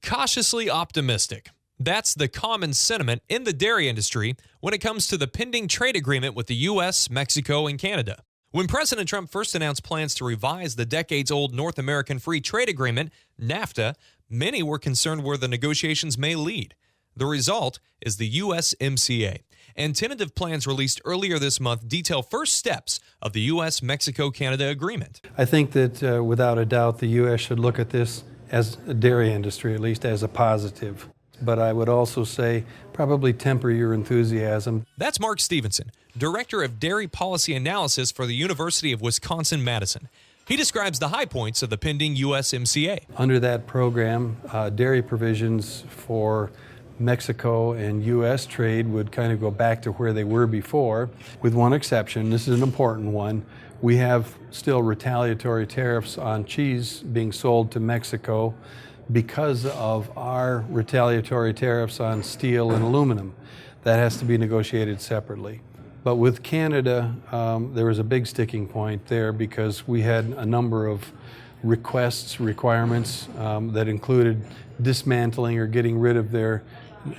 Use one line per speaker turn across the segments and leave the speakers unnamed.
Cautiously optimistic. That's the common sentiment in the dairy industry when it comes to the pending trade agreement with the U.S., Mexico, and Canada. When President Trump first announced plans to revise the decades-old North American Free Trade Agreement, NAFTA, many were concerned where the negotiations may lead. The result is the USMCA, and tentative plans released earlier this month detail first steps of the U.S. Mexico-Canada Agreement.
I think that without a doubt the U.S. should look at this as a dairy industry, at least as a positive. But I would also say probably temper your enthusiasm.
That's Mark Stephenson, Director of Dairy Policy Analysis for the University of Wisconsin-Madison. He describes the high points of the pending USMCA.
Under that program, dairy provisions for Mexico and U.S. trade would kind of go back to where they were before, with one exception. This is an important one. We have still retaliatory tariffs on cheese being sold to Mexico because of our retaliatory tariffs on steel and aluminum. That has to be negotiated separately. But with Canada, there was a big sticking point there because we had a number of requirements that included dismantling or getting rid of their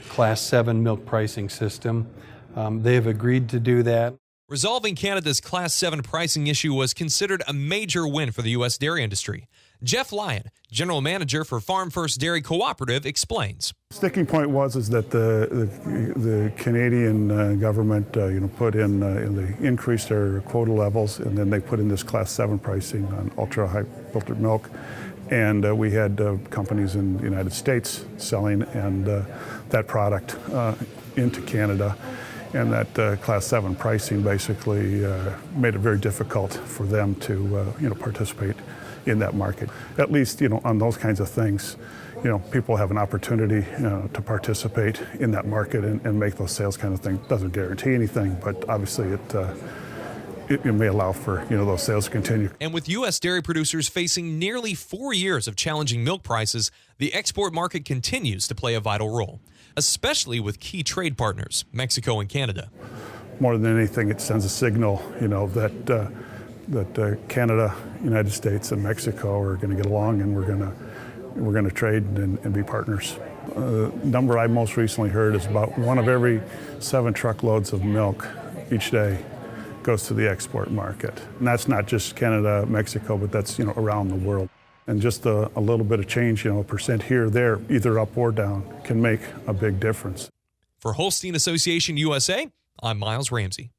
Class 7 milk pricing system. They have agreed to do that.
Resolving Canada's Class 7 pricing issue was considered a major win for the U.S. dairy industry. Jeff Lyon, General Manager for FarmFirst Dairy Cooperative, explains.
Sticking point was that the Canadian government put in they increased their quota levels, and then they put in this Class 7 pricing on ultra-high filtered milk. And we had companies in the United States selling that product into Canada. And that Class 7 pricing basically made it very difficult for them to participate in that market. At least on those kinds of things, people have an opportunity to participate in that market and make those sales kind of thing. Doesn't guarantee anything, but obviously it may allow for those sales to continue.
And with U.S. dairy producers facing nearly 4 years of challenging milk prices, the export market continues to play a vital role, especially with key trade partners, Mexico and Canada.
More than anything, it sends a signal, that Canada, United States, and Mexico are going to get along, and we're going to trade and be partners. The number I most recently heard is about 1 of every 7 truckloads of milk each day goes to the export market. And that's not just Canada, Mexico, but that's around the world. And just a little bit of change, a percent here or there, either up or down, can make a big difference.
For Holstein Association USA, I'm Miles Ramsey.